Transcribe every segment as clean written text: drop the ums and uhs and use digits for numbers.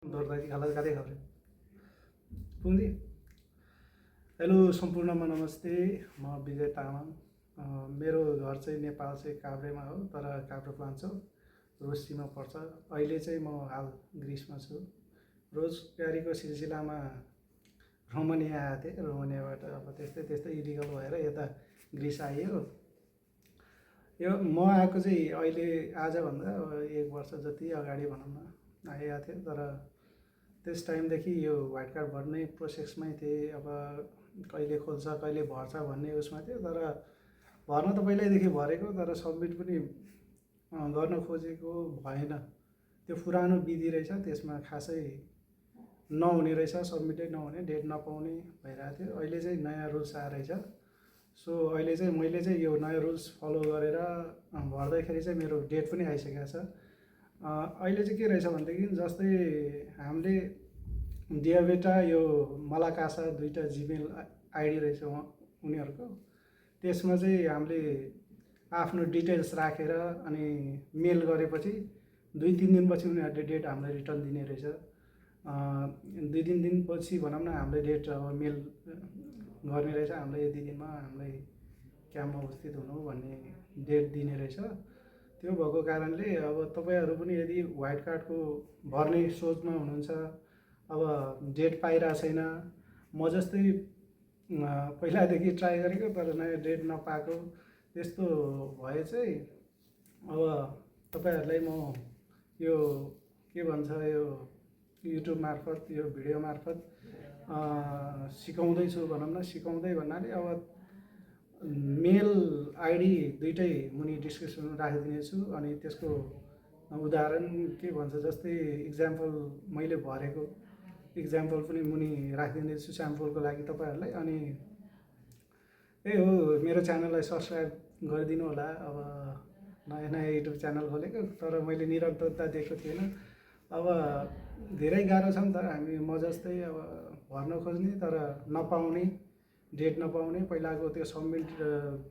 दौड़दारी खाला गादै खबर पुग्दी। हेलो सम्पूर्णमा नमस्ते, म विजय तामाङ। मेरो घर चाहिँ नेपाल चाहिँ काभ्रेमा हो, तर काभ्रे प्लान्चोक रोस्सीमा पर्छ। अहिले चाहिँ म हाल ग्रिसमा छु। रोजगारीको सिलसिलामा रोमानिया आएको थिएँ। रोमानियाबाट अब त्यस्तै इलिगल भएर यता ग्रिस आइयो। यो म आएको चाहिँ अहिले आजभन्दा 1 वर्ष जति अगाडि भनौँ न आएको थियो। तर त्यस टाइमदेखि यो व्हाइट कार्ड भर्ने प्रोसेसमै थिएँ। अब कहिले खोल्छ कहिले भर्छ भन्ने उसमा थियो। तर भर्न त पहिल्यैदेखि भरेको, तर सब्मिट पनि गर्न खोजेको भएन। त्यो पुरानो विधि रहेछ, त्यसमा खासै नहुने रहेछ, सब्मिटै नहुने, डेट नपाउने भइरहेको थियो। अहिले चाहिँ नयाँ रुल्स आएर रहेछ। सो अहिले चाहिँ मैले चाहिँ यो नयाँ रुल्स फलो गरेर भर्दाखेरि चाहिँ मेरो डेट पनि आइसकेको छ। अहिले चाहिँ के रहेछ भनेदेखि जस्तै हामीले डियाबेटा यो मलाकासा दुईवटा जिमेल आइडी रहेछ उनीहरूको। त्यसमा चाहिँ हामीले आफ्नो डिटेल्स राखेर अनि मेल गरेपछि 2-3 दिनपछि उनीहरूले डेट हामीलाई रिटर्न दिने रहेछ। 2-3 दिनपछि भनौँ न हामीले डेट अब मेल गर्ने रहेछ। हामीलाई यति दिनमा हामीलाई क्याम्पमा उपस्थित हुनु भन्ने डेट दिने रहेछ। त्यो भएको कारणले अब तपाईँहरू पनि यदि व्हाइट कार्डको भर्ने सोचमा हुनुहुन्छ, अब डेट पाइरहेको छैन, म जस्तै पहिलादेखि ट्राई गरेको तर नयाँ डेट नपाएको, त्यस्तो भए चाहिँ अब तपाईँहरूलाई म यो के भन्छ यो युट्युब मार्फत यो भिडियो मार्फत सिकाउँदैछु भनौँ न। सिकाउँदै भन्नाले अब मेल आइडी दुइटै मुनि डिस्क्रिप्सनमा राखिदिनेछु। अनि त्यसको उदाहरण के भन्छ जस्तै इक्जाम्पल मैले भरेको इक्जाम्पल पनि मुनि राखिदिनेछु स्याम्पलको लागि तपाईँहरूलाई। अनि त्यही हो, मेरो च्यानललाई सब्सक्राइब गरिदिनु होला। अब नयाँ युट्युब च्यानल खोलेको, तर मैले निरन्तरता दिएको थिएन। अब धेरै गाह्रो छ नि त, हामी म जस्तै अब भर्न खोज्ने तर नपाउने, डेट नपाउने। पहिलाको त्यो सब्मिट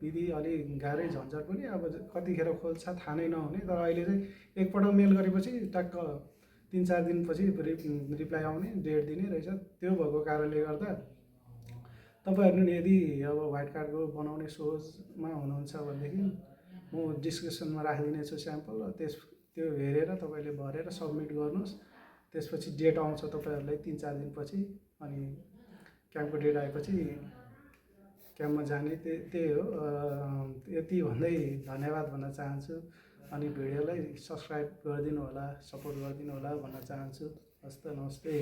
विधि अलिक गाह्रै झन्झट पनि, अब कतिखेर खोल्छ थाहा नै नहुने। तर अहिले चाहिँ एकपल्ट मेल गरेपछि टक्क 3-4 दिनपछि रिप्लाई आउने, डेट दिने रहेछ। त्यो भएको कारणले गर्दा तपाईँहरू यदि अब व्हाइट कार्डको बनाउने सोचमा हुनुहुन्छ भनेदेखि म डिस्क्रिप्सनमा राखिदिनेछु स्याम्पल। त्यो हेरेर तपाईँले भरेर सब्मिट गर्नुहोस्। त्यसपछि डेट आउँछ तपाईँहरूलाई 3-4 दिनपछि। अनि क्याम्पको डेट आएपछि क्याम्पमा जाने, त्यही हो। यति भन्दै धन्यवाद भन्न चाहन्छु। अनि भिडियोलाई सब्सक्राइब गरिदिनु होला, सपोर्ट गरिदिनु होला भन्न चाहन्छु। हस्त नमस्ते।